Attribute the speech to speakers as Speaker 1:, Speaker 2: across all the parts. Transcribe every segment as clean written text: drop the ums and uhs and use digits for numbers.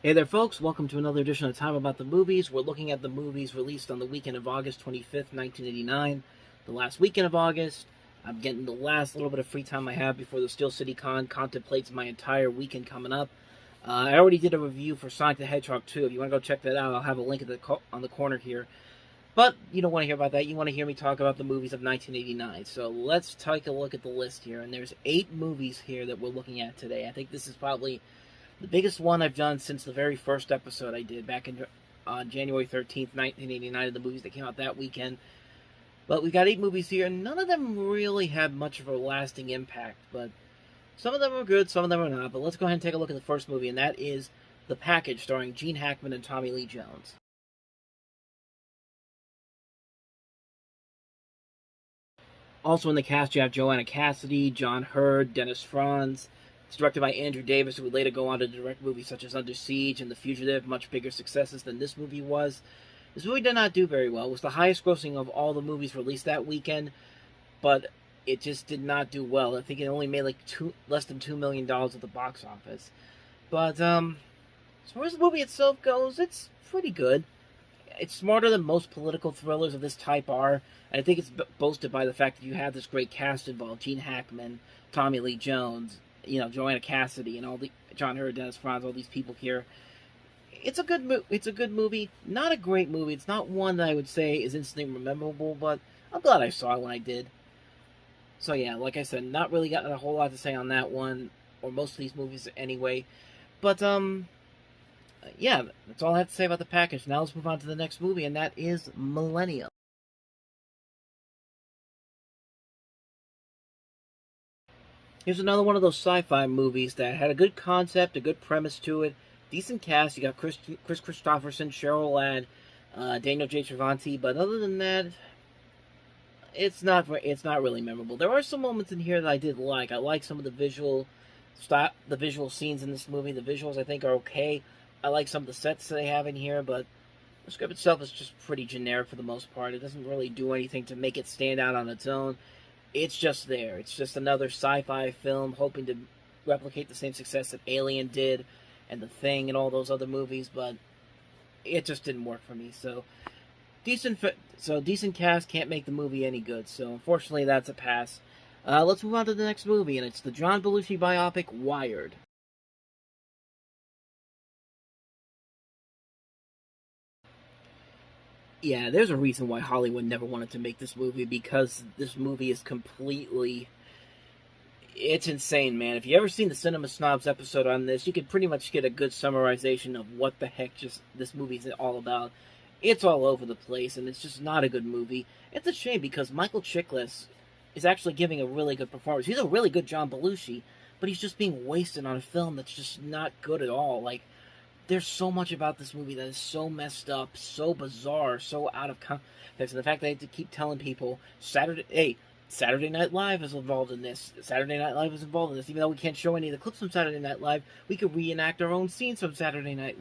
Speaker 1: Hey there, folks. Welcome to another edition of Time About the Movies. We're looking at the movies released on the weekend of August 25th, 1989. The last weekend of August. I'm getting the last little bit of free time I have before the Steel City Con contemplates my entire weekend coming up. I already did a review for Sonic the Hedgehog 2. If you want to go check that out, I'll have a link on the corner here. But you don't want to hear about that. You want to hear me talk about the movies of 1989. So let's take a look at the list here. And there's 8 movies here that we're looking at today. I think this is probably the biggest one I've done since the very first episode I did back on January 13th, 1989, of the movies that came out that weekend. But we got 8 movies here, and none of them really had much of a lasting impact. But some of them are good, some of them are not. But let's go ahead and take a look at the first movie, and that is The Package, starring Gene Hackman and Tommy Lee Jones. Also in the cast, you have Joanna Cassidy, John Hurd, Dennis Franz. It's directed by Andrew Davis, who would later go on to direct movies such as Under Siege and The Fugitive, much bigger successes than this movie was. This movie did not do very well. It was the highest grossing of all the movies released that weekend, but it just did not do well. I think it only made less than $2 million at the box office. But as far as the movie itself goes, it's pretty good. It's smarter than most political thrillers of this type are, and I think it's boasted by the fact that you have this great cast involved: Gene Hackman, Tommy Lee Jones, Joanna Cassidy, and all the John Hurt, Dennis Franz, all these people here. It's a good movie. Not a great movie. It's not one that I would say is instantly memorable, but I'm glad I saw it when I did. So yeah, like I said, not really got a whole lot to say on that one, or most of these movies anyway. But yeah, that's all I have to say about The Package. Now let's move on to the next movie, and that is Millennium. Here's another one of those sci-fi movies that had a good concept, a good premise to it, decent cast. You got Chris Christopherson, Cheryl Ladd, Daniel J. Travanti, but other than that, it's not really memorable. There are some moments in here that I did like. I like some of the visual scenes in this movie. The visuals I think are okay. I like some of the sets that they have in here, but the script itself is just pretty generic for the most part. It doesn't really do anything to make it stand out on its own. It's just there. It's just another sci-fi film hoping to replicate the same success that Alien did and The Thing and all those other movies, but it just didn't work for me. So decent cast can't make the movie any good. So unfortunately, that's a pass. Let's move on to the next movie, and it's the John Belushi biopic Wired. Yeah, there's a reason why Hollywood never wanted to make this movie, because this movie is completely... It's insane, man. If you ever seen the Cinema Snobs episode on this, you could pretty much get a good summarization of what the heck this movie's all about. It's all over the place, and it's just not a good movie. It's a shame, because Michael Chiklis is actually giving a really good performance. He's a really good John Belushi, but he's just being wasted on a film that's just not good at all. Like, there's so much about this movie that is so messed up, so bizarre, so out of context. And the fact that I have to keep telling people, Saturday Night Live is involved in this. Saturday Night Live is involved in this. Even though we can't show any of the clips from Saturday Night Live, we could reenact our own scenes from Saturday Night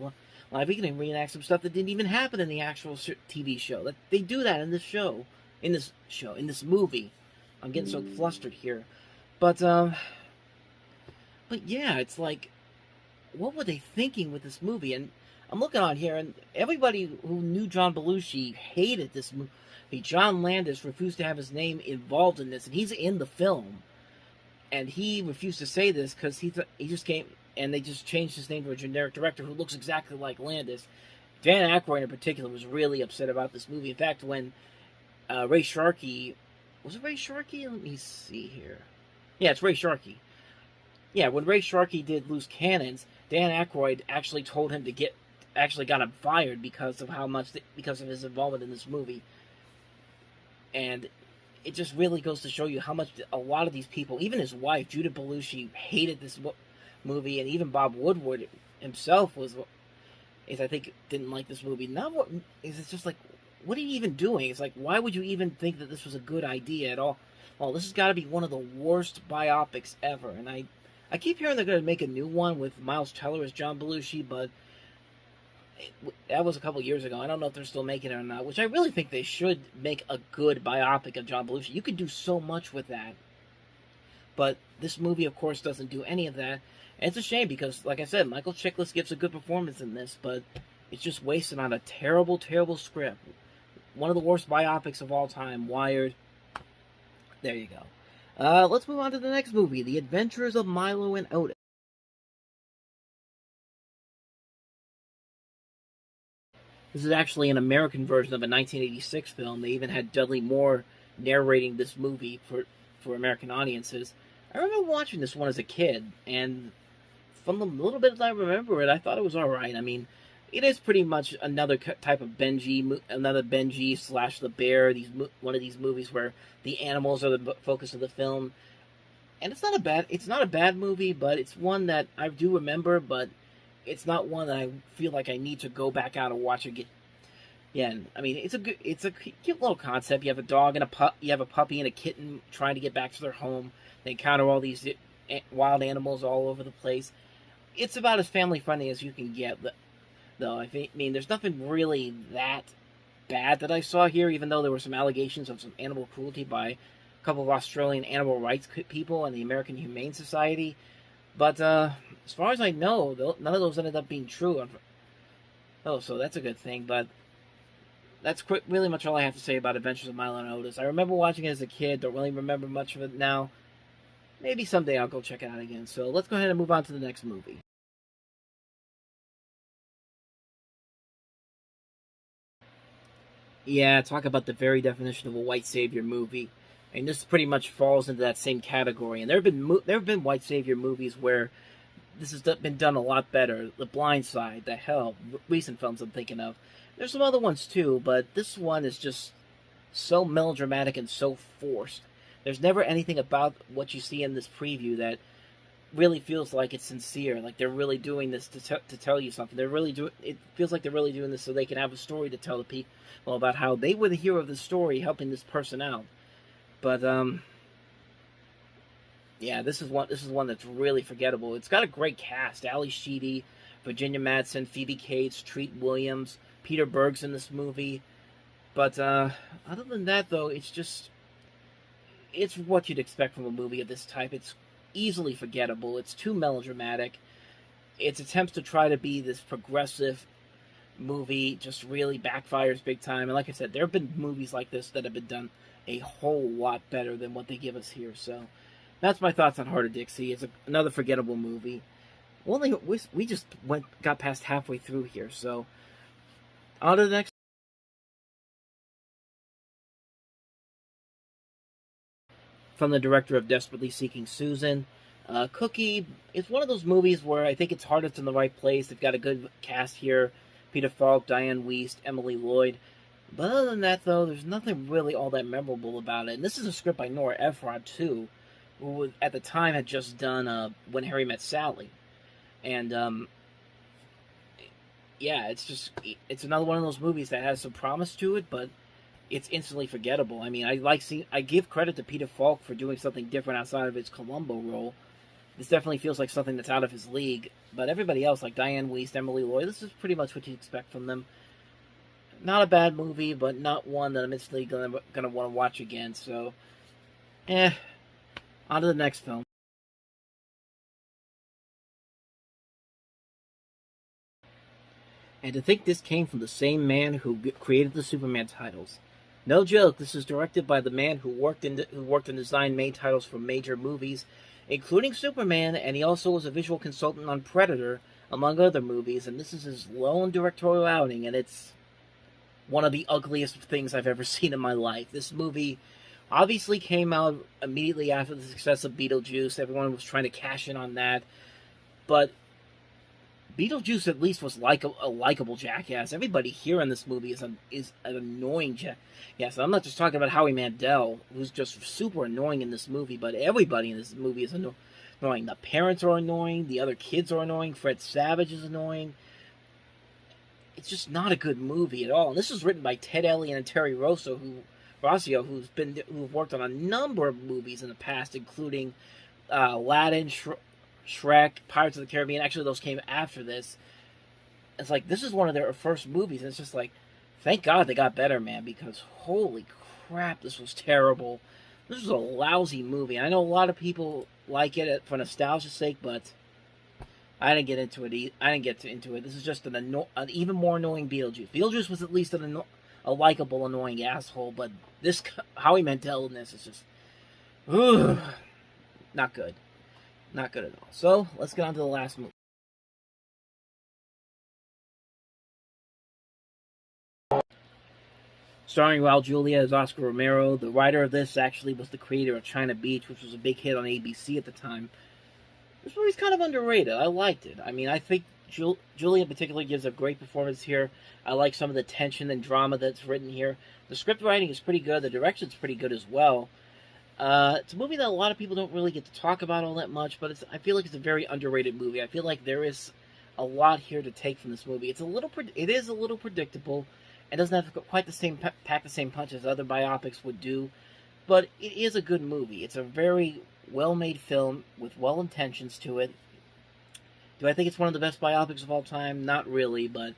Speaker 1: Live. We can reenact some stuff that didn't even happen in the actual TV show. They do that in this show. In this movie. I'm getting so flustered here. But yeah, it's like, what were they thinking with this movie? And I'm looking on here, and everybody who knew John Belushi hated this movie. John Landis refused to have his name involved in this, and he's in the film. And he refused to say this because he just came, and they just changed his name to a generic director who looks exactly like Landis. Dan Aykroyd in particular was really upset about this movie. In fact, when Ray Sharkey... Was it Ray Sharkey? Let me see here. Yeah, it's Ray Sharkey. Yeah, when Ray Sharkey did Loose Cannons, Dan Aykroyd actually told him got him fired because of his involvement in this movie. And it just really goes to show you how much a lot of these people, even his wife, Judith Belushi, hated this movie, and even Bob Woodward himself I think, didn't like this movie. It's just like, what are you even doing? It's like, why would you even think that this was a good idea at all? Well, this has got to be one of the worst biopics ever, and I keep hearing they're going to make a new one with Miles Teller as John Belushi, but that was a couple years ago. I don't know if they're still making it or not, which I really think they should make a good biopic of John Belushi. You could do so much with that. But this movie, of course, doesn't do any of that. And it's a shame because, like I said, Michael Chiklis gives a good performance in this, but it's just wasted on a terrible, terrible script. One of the worst biopics of all time, Wired. There you go. Let's move on to the next movie, The Adventures of Milo and Otis. This is actually an American version of a 1986 film. They even had Dudley Moore narrating this movie for American audiences. I remember watching this one as a kid, and from the little bit that I remember it, I thought it was alright. I mean, it is pretty much another type of another Benji slash the Bear. One of these movies where the animals are the focus of the film, and it's not a bad movie, but it's one that I do remember, but it's not one that I feel like I need to go back out and watch again. Yeah, I mean, it's a cute little concept. You have a dog and you have a puppy and a kitten trying to get back to their home. They encounter all these wild animals all over the place. It's about as family friendly as you can get, though. I mean, there's nothing really that bad that I saw here, even though there were some allegations of some animal cruelty by a couple of Australian animal rights people and the American Humane Society. But as far as I know, none of those ended up being true. Oh, so that's a good thing. But that's really much all I have to say about Adventures of Milo and Otis. I remember watching it as a kid. Don't really remember much of it now. Maybe someday I'll go check it out again. So let's go ahead and move on to the next movie. Yeah, talk about the very definition of a white savior movie. And this pretty much falls into that same category. And there have been white savior movies where this has been done a lot better. The Blind Side, The Help, recent films I'm thinking of. There's some other ones too, but this one is just so melodramatic and so forced. There's never anything about what you see in this preview that really feels like it's sincere, like they're really doing this to tell you something. It feels like they're really doing this so they can have a story to tell the people about how they were the hero of the story, helping this person out. But yeah, this is one that's really forgettable. It's got a great cast: Ali Sheedy, Virginia Madsen, Phoebe Cates, Treat Williams, Peter Berg's in this movie. But other than that, though, it's what you'd expect from a movie of this type. It's easily forgettable. It's too melodramatic. Its attempts to try to be this progressive movie just really backfires big time. And like I said, there have been movies like this that have been done a whole lot better than what they give us here. So that's my thoughts on Heart of Dixie. It's another forgettable movie. We just got past halfway through here. So on to the next. From the director of Desperately Seeking Susan. Cookie is one of those movies where I think it's hardest in the right place. They've got a good cast here: Peter Falk, Diane Wiest, Emily Lloyd. But other than that, though, there's nothing really all that memorable about it. And this is a script by Nora Ephron, too, who at the time had just done When Harry Met Sally. And, yeah, it's another one of those movies that has some promise to it, but it's instantly forgettable. I mean, I give credit to Peter Falk for doing something different outside of his Columbo role. This definitely feels like something that's out of his league. But everybody else, like Diane Wiest, Emily Lloyd, this is pretty much what you expect from them. Not a bad movie, but not one that I'm instantly gonna want to watch again. So, on to the next film. And to think this came from the same man who created the Superman titles. No joke, this is directed by the man who worked and designed main titles for major movies, including Superman, and he also was a visual consultant on Predator, among other movies, and this is his lone directorial outing, and it's one of the ugliest things I've ever seen in my life. This movie obviously came out immediately after the success of Beetlejuice. Everyone was trying to cash in on that, but Beetlejuice at least was like a likable jackass. Everybody here in this movie is an annoying jackass. I'm not just talking about Howie Mandel, who's just super annoying in this movie, but everybody in this movie is annoying. The parents are annoying. The other kids are annoying. Fred Savage is annoying. It's just not a good movie at all. And this was written by Ted Elliott and Terry Rossio, who've worked on a number of movies in the past, including Aladdin, Shrek, Pirates of the Caribbean. Actually, those came after this. It's like, this is one of their first movies, and it's just like, thank God they got better, man, because holy crap, this was terrible. This was a lousy movie. I know a lot of people like it for nostalgia's sake, but I didn't get into it. I didn't get into it. This is just an even more annoying Beetlejuice. Beetlejuice was at least a likable, annoying asshole, but this Howie Mandel in this is just, ugh, not good. Not good at all. So, let's get on to the last movie. Starring Raul Julia as Oscar Romero. The writer of this actually was the creator of China Beach, which was a big hit on ABC at the time. This movie's kind of underrated. I liked it. I mean, I think Julia in particular gives a great performance here. I like some of the tension and drama that's written here. The script writing is pretty good. The direction's pretty good as well. It's a movie that a lot of people don't really get to talk about all that much, but I feel like it's a very underrated movie. I feel like there is a lot here to take from this movie. It is a little predictable. It doesn't have quite the same pack the same punch as other biopics would do, but it is a good movie. It's a very well-made film with well-intentions to it. Do I think it's one of the best biopics of all time? Not really, but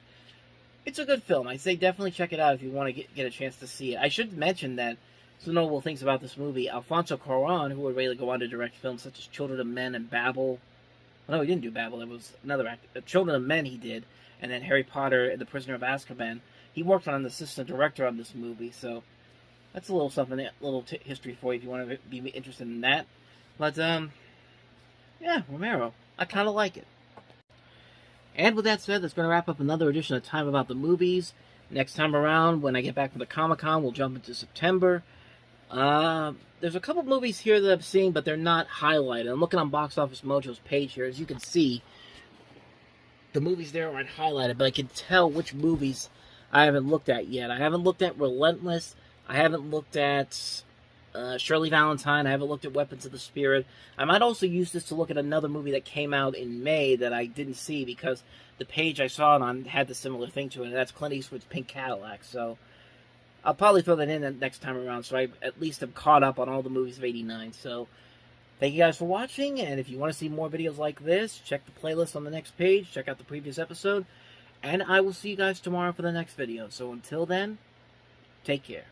Speaker 1: it's a good film. I say definitely check it out if you want to get a chance to see it. I should mention that some notable things about this movie. Alfonso Cuarón, who would really go on to direct films such as Children of Men and Babel. Oh, no, he didn't do Babel. It was another actor. Children of Men he did, and then Harry Potter and the Prisoner of Azkaban. He worked on an assistant director on this movie, so that's a little something, a little history for you if you want to be interested in that. But, yeah, Romero. I kind of like it. And with that said, that's going to wrap up another edition of Time About the Movies. Next time around, when I get back from the Comic-Con, we'll jump into September. There's a couple movies here that I've seen, but they're not highlighted. I'm looking on Box Office Mojo's page here. As you can see, the movies there aren't highlighted, but I can tell which movies I haven't looked at yet. I haven't looked at Relentless. I haven't looked at Shirley Valentine. I haven't looked at Weapons of the Spirit. I might also use this to look at another movie that came out in May that I didn't see because the page I saw it on had the similar thing to it, and that's Clint Eastwood's Pink Cadillac. So I'll probably throw that in next time around, so I at least am caught up on all the movies of '89. So thank you guys for watching, and if you want to see more videos like this, check the playlist on the next page, check out the previous episode, and I will see you guys tomorrow for the next video. So until then, take care.